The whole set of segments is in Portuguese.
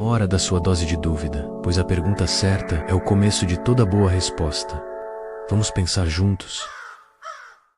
Hora da sua dose de dúvida, pois a pergunta certa é o começo de toda boa resposta. Vamos pensar juntos?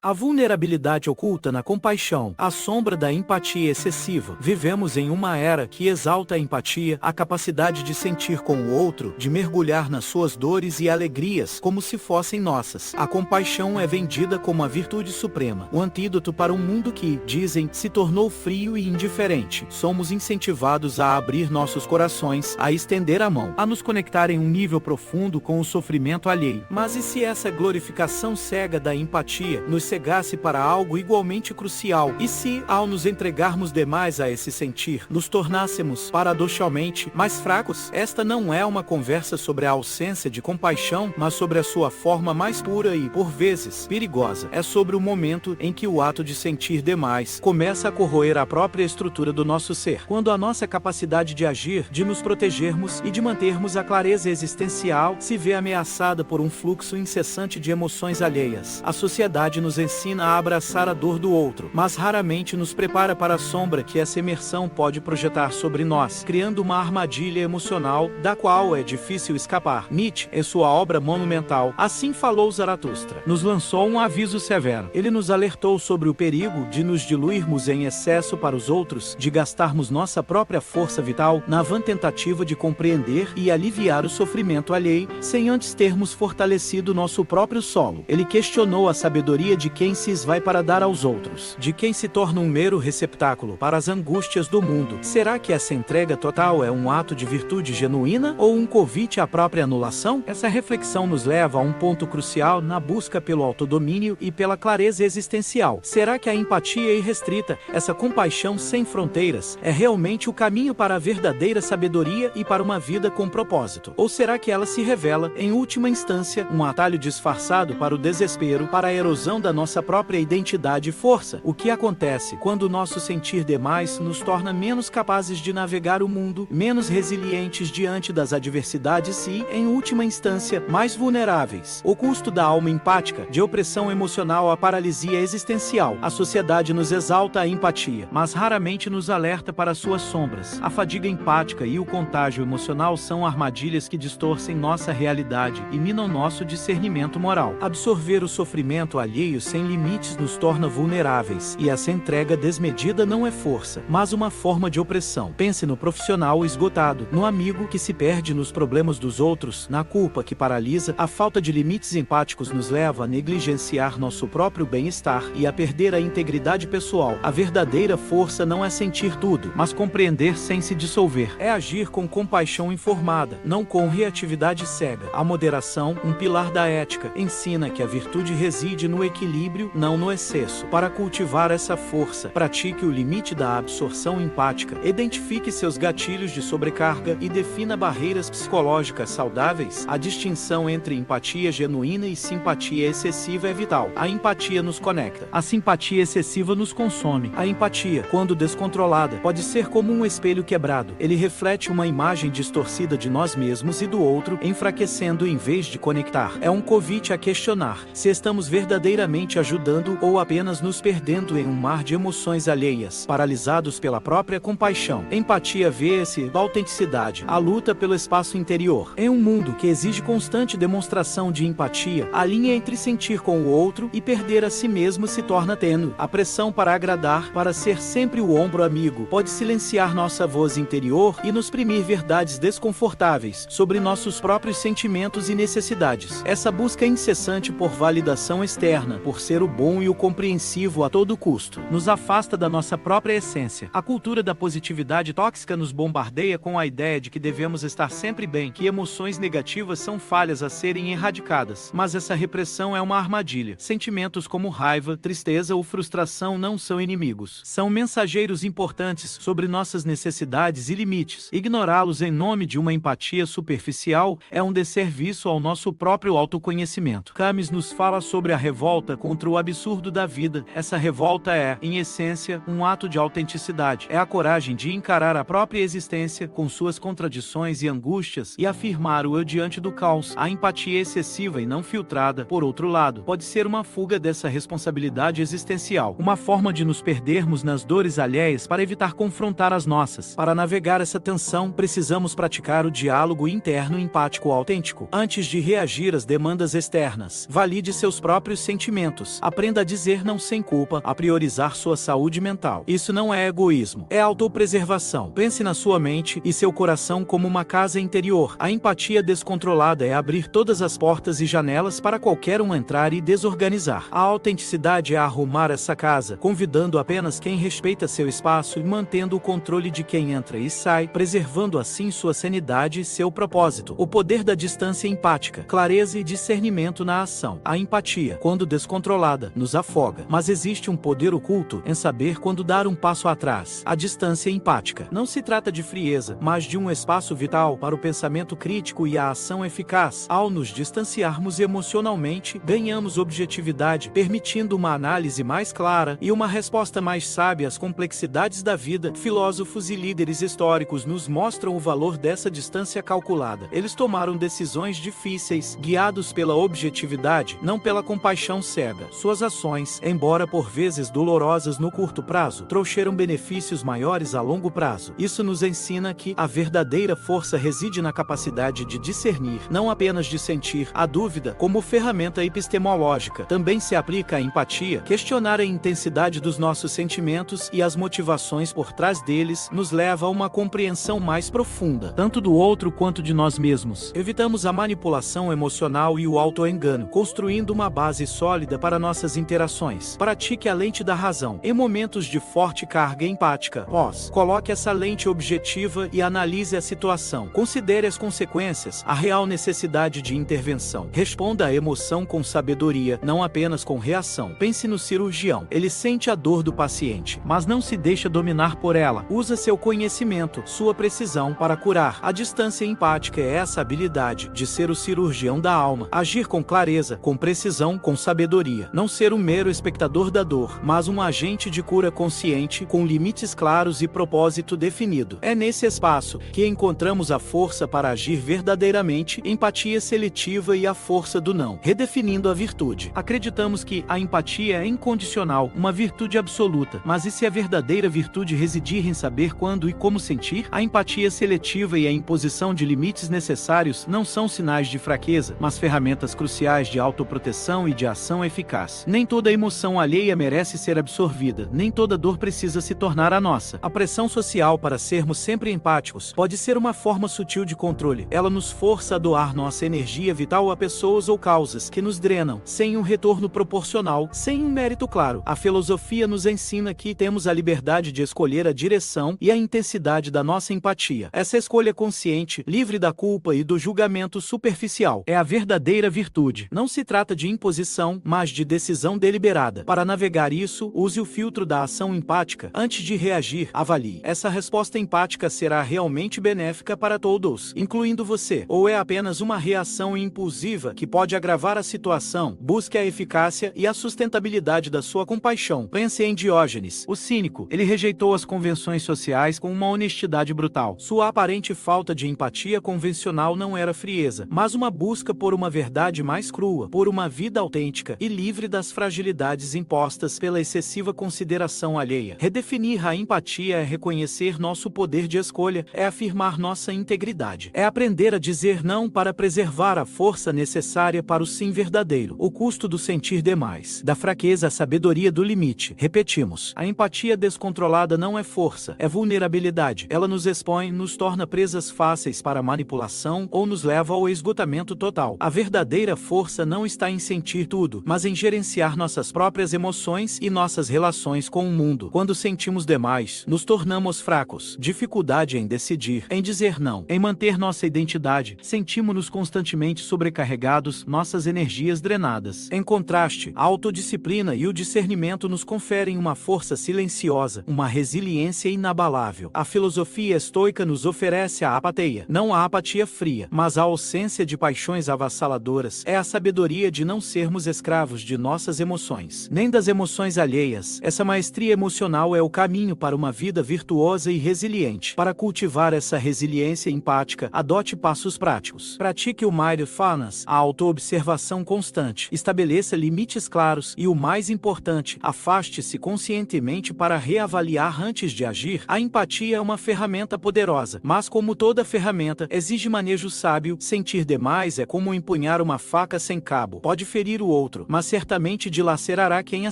A vulnerabilidade oculta na compaixão, a sombra da empatia excessiva. Vivemos em uma era que exalta a empatia, a capacidade de sentir com o outro, de mergulhar nas suas dores e alegrias como se fossem nossas. A compaixão é vendida como a virtude suprema, o antídoto para um mundo que, dizem, se tornou frio e indiferente. Somos incentivados a abrir nossos corações, a estender a mão, a nos conectar em um nível profundo com o sofrimento alheio. Mas e se essa glorificação cega da empatia nos cegasse para algo igualmente crucial? E se, ao nos entregarmos demais a esse sentir, nos tornássemos, paradoxalmente, mais fracos? Esta não é uma conversa sobre a ausência de compaixão, mas sobre a sua forma mais pura e, por vezes, perigosa. É sobre o momento em que o ato de sentir demais começa a corroer a própria estrutura do nosso ser. Quando a nossa capacidade de agir, de nos protegermos e de mantermos a clareza existencial se vê ameaçada por um fluxo incessante de emoções alheias. A sociedade nos ensina a abraçar a dor do outro, mas raramente nos prepara para a sombra que essa imersão pode projetar sobre nós, criando uma armadilha emocional da qual é difícil escapar. Nietzsche, em sua obra monumental Assim Falou Zaratustra, nos lançou um aviso severo. Ele nos alertou sobre o perigo de nos diluirmos em excesso para os outros, de gastarmos nossa própria força vital na vã tentativa de compreender e aliviar o sofrimento alheio, sem antes termos fortalecido nosso próprio solo. Ele questionou a sabedoria de quem se esvai para dar aos outros, de quem se torna um mero receptáculo para as angústias do mundo. Será que essa entrega total é um ato de virtude genuína ou um convite à própria anulação? Essa reflexão nos leva a um ponto crucial na busca pelo autodomínio e pela clareza existencial. Será que a empatia irrestrita, essa compaixão sem fronteiras, é realmente o caminho para a verdadeira sabedoria e para uma vida com propósito? Ou será que ela se revela, em última instância, um atalho disfarçado para o desespero, para a erosão da nossa própria identidade e força? O que acontece quando o nosso sentir demais nos torna menos capazes de navegar o mundo, menos resilientes diante das adversidades e, em última instância, mais vulneráveis? O custo da alma empática, de opressão emocional à paralisia existencial. A sociedade nos exalta a empatia, mas raramente nos alerta para suas sombras. A fadiga empática e o contágio emocional são armadilhas que distorcem nossa realidade e minam nosso discernimento moral. Absorver o sofrimento alheio sem limites nos torna vulneráveis, e essa entrega desmedida não é força, mas uma forma de opressão. Pense no profissional esgotado, no amigo que se perde nos problemas dos outros, na culpa que paralisa. A falta de limites empáticos nos leva a negligenciar nosso próprio bem-estar e a perder a integridade pessoal. A verdadeira força não é sentir tudo, mas compreender sem se dissolver. É agir com compaixão informada, não com reatividade cega. A moderação, um pilar da ética, ensina que a virtude reside no equilíbrio, não no excesso. Para cultivar essa força, pratique o limite da absorção empática, identifique seus gatilhos de sobrecarga e defina barreiras psicológicas saudáveis. A distinção entre empatia genuína e simpatia excessiva é vital. A empatia nos conecta, a simpatia excessiva nos consome. A empatia, quando descontrolada, pode ser como um espelho quebrado. Ele reflete uma imagem distorcida de nós mesmos e do outro, enfraquecendo em vez de conectar. É um convite a questionar se estamos verdadeiramente ajudando ou apenas nos perdendo em um mar de emoções alheias, paralisados pela própria compaixão. Empatia vê-se da autenticidade, a luta pelo espaço interior. Em um mundo que exige constante demonstração de empatia, a linha entre sentir com o outro e perder a si mesmo se torna tênue. A pressão para agradar, para ser sempre o ombro amigo, pode silenciar nossa voz interior e nos primir verdades desconfortáveis sobre nossos próprios sentimentos e necessidades. Essa busca incessante por validação externa, por ser o bom e o compreensivo a todo custo, nos afasta da nossa própria essência. A cultura da positividade tóxica nos bombardeia com a ideia de que devemos estar sempre bem, que emoções negativas são falhas a serem erradicadas. Mas essa repressão é uma armadilha. Sentimentos como raiva, tristeza ou frustração não são inimigos. São mensageiros importantes sobre nossas necessidades e limites. Ignorá-los em nome de uma empatia superficial é um desserviço ao nosso próprio autoconhecimento. Camus nos fala sobre a revolta contra o absurdo da vida. Essa revolta é, em essência, um ato de autenticidade. É a coragem de encarar a própria existência com suas contradições e angústias e afirmar o eu diante do caos. A empatia excessiva e não filtrada, por outro lado, pode ser uma fuga dessa responsabilidade existencial, uma forma de nos perdermos nas dores alheias para evitar confrontar as nossas. Para navegar essa tensão, precisamos praticar o diálogo interno empático autêntico. Antes de reagir às demandas externas, valide seus próprios sentimentos. Aprenda a dizer não sem culpa, a priorizar sua saúde mental. Isso não é egoísmo, é autopreservação. Pense na sua mente e seu coração como uma casa interior. A empatia descontrolada é abrir todas as portas e janelas para qualquer um entrar e desorganizar. A autenticidade é arrumar essa casa, convidando apenas quem respeita seu espaço e mantendo o controle de quem entra e sai, preservando assim sua sanidade e seu propósito. O poder da distância empática, clareza e discernimento na ação. A empatia, quando descontrolada, nos afoga. Mas existe um poder oculto em saber quando dar um passo atrás. A distância empática não se trata de frieza, mas de um espaço vital para o pensamento crítico e a ação eficaz. Ao nos distanciarmos emocionalmente, ganhamos objetividade, permitindo uma análise mais clara e uma resposta mais sábia às complexidades da vida. Filósofos e líderes históricos nos mostram o valor dessa distância calculada. Eles tomaram decisões difíceis, guiados pela objetividade, não pela compaixão cega. Suas ações, embora por vezes dolorosas no curto prazo, trouxeram benefícios maiores a longo prazo. Isso nos ensina que a verdadeira força reside na capacidade de discernir, não apenas de sentir. A dúvida, como ferramenta epistemológica, também se aplica à empatia. Questionar a intensidade dos nossos sentimentos e as motivações por trás deles nos leva a uma compreensão mais profunda, tanto do outro quanto de nós mesmos. Evitamos a manipulação emocional e o autoengano, construindo uma base sólida para nossas interações. Pratique a lente da razão. Em momentos de forte carga empática, coloque essa lente objetiva e analise a situação. Considere as consequências, a real necessidade de intervenção. Responda à emoção com sabedoria, não apenas com reação. Pense no cirurgião. Ele sente a dor do paciente, mas não se deixa dominar por ela. Usa seu conhecimento, sua precisão para curar. A distância empática é essa habilidade de ser o cirurgião da alma. Agir com clareza, com precisão, com sabedoria. Não ser um mero espectador da dor, mas um agente de cura consciente, com limites claros e propósito definido. É nesse espaço que encontramos a força para agir verdadeiramente, empatia seletiva e a força do não. Redefinindo a virtude. Acreditamos que a empatia é incondicional, uma virtude absoluta, mas e se a verdadeira virtude residir em saber quando e como sentir? A empatia seletiva e a imposição de limites necessários não são sinais de fraqueza, mas ferramentas cruciais de autoproteção e de ação eficaz. Nem toda emoção alheia merece ser absorvida, nem toda dor precisa se tornar a nossa. A pressão social para sermos sempre empáticos pode ser uma forma sutil de controle. Ela nos força a doar nossa energia vital a pessoas ou causas que nos drenam, sem um retorno proporcional, sem um mérito claro. A filosofia nos ensina que temos a liberdade de escolher a direção e a intensidade da nossa empatia. Essa escolha consciente, livre da culpa e do julgamento superficial, é a verdadeira virtude. Não se trata de imposição, mas de decisão deliberada. Para navegar isso, use o filtro da ação empática. Antes de reagir, avalie. Essa resposta empática será realmente benéfica para todos, incluindo você, ou é apenas uma reação impulsiva que pode agravar a situação? Busque a eficácia e a sustentabilidade da sua compaixão. Pense em Diógenes, o cínico. Ele rejeitou as convenções sociais com uma honestidade brutal. Sua aparente falta de empatia convencional não era frieza, mas uma busca por uma verdade mais crua, por uma vida autêntica e livre das fragilidades impostas pela excessiva consideração alheia. Redefinir a empatia é reconhecer nosso poder de escolha, é afirmar nossa integridade, é aprender a dizer não para preservar a força necessária para o sim verdadeiro. O custo do sentir demais, da fraqueza à sabedoria do limite. Repetimos, a empatia descontrolada não é força, é vulnerabilidade. Ela nos expõe, nos torna presas fáceis para manipulação ou nos leva ao esgotamento total. A verdadeira força não está em sentir tudo, mas em gerenciar nossas próprias emoções e nossas relações com o mundo. Quando sentimos demais, nos tornamos fracos. Dificuldade em decidir, em dizer não, em manter nossa identidade. Sentimos-nos constantemente sobrecarregados, nossas energias drenadas. Em contraste, a autodisciplina e o discernimento nos conferem uma força silenciosa, uma resiliência inabalável. A filosofia estoica nos oferece a apatia, não a apatia fria, mas a ausência de paixões avassaladoras. É a sabedoria de não sermos escravos escravos de nossas emoções, nem das emoções alheias. Essa maestria emocional é o caminho para uma vida virtuosa e resiliente. Para cultivar essa resiliência empática, adote passos práticos. Pratique o mindfulness, a autoobservação constante. Estabeleça limites claros e, o mais importante, afaste-se conscientemente para reavaliar antes de agir. A empatia é uma ferramenta poderosa, mas como toda ferramenta, exige manejo sábio. Sentir demais é como empunhar uma faca sem cabo. Pode ferir o outro, mas certamente dilacerará quem a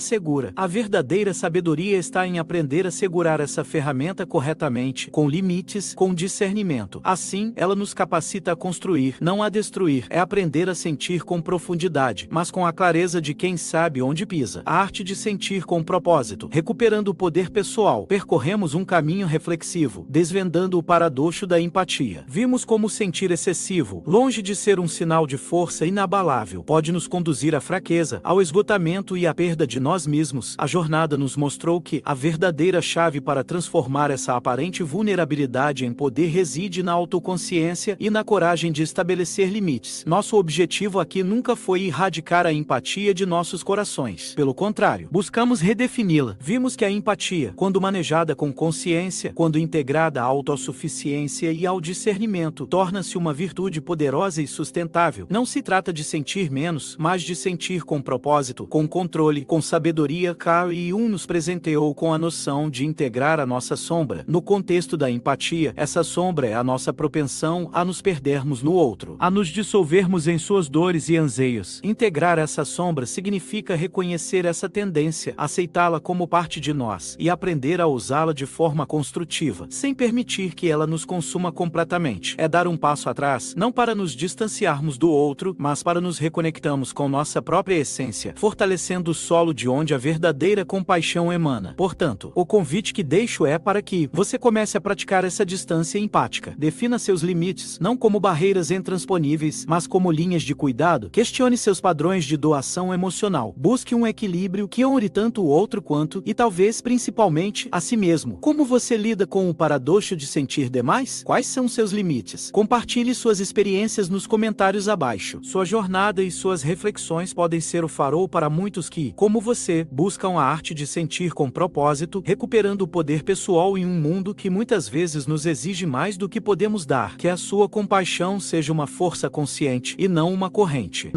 segura. A verdadeira sabedoria está em aprender a segurar essa ferramenta corretamente, com limites, com discernimento. Assim, ela nos capacita a construir, não a destruir. É aprender a sentir com profundidade, mas com a clareza de quem sabe onde pisa. A arte de sentir com propósito. Recuperando o poder pessoal, percorremos um caminho reflexivo, desvendando o paradoxo da empatia. Vimos como sentir excessivo, longe de ser um sinal de força inabalável, pode nos conduzir à fraqueza, ao esgotamento e à perda de nós mesmos. A jornada nos mostrou que a verdadeira chave para transformar essa aparente vulnerabilidade em poder reside na autoconsciência e na coragem de estabelecer limites. Nosso objetivo aqui nunca foi erradicar a empatia de nossos corações. Pelo contrário, buscamos redefini-la. Vimos que a empatia, quando manejada com consciência, quando integrada à autossuficiência e ao discernimento, torna-se uma virtude poderosa e sustentável. Não se trata de sentir menos, mas de sentir com propósito, com controle, com sabedoria. Carl Jung nos presenteou com a noção de integrar a nossa sombra. No contexto da empatia, essa sombra é a nossa propensão a nos perdermos no outro, a nos dissolvermos em suas dores e anseios. Integrar essa sombra significa reconhecer essa tendência, aceitá-la como parte de nós e aprender a usá-la de forma construtiva, sem permitir que ela nos consuma completamente. É dar um passo atrás, não para nos distanciarmos do outro, mas para nos reconectarmos com nossa própria essência, fortalecendo o solo de onde a verdadeira compaixão emana. Portanto, o convite que deixo é para que você comece a praticar essa distância empática. Defina seus limites, não como barreiras intransponíveis, mas como linhas de cuidado. Questione seus padrões de doação emocional. Busque um equilíbrio que honre tanto o outro quanto, e talvez principalmente, a si mesmo. Como você lida com o paradoxo de sentir demais? Quais são seus limites? Compartilhe suas experiências nos comentários abaixo. Sua jornada e suas reflexões podem ser o farol para muitos que, como você, buscam a arte de sentir com propósito, recuperando o poder pessoal em um mundo que muitas vezes nos exige mais do que podemos dar. Que a sua compaixão seja uma força consciente e não uma corrente.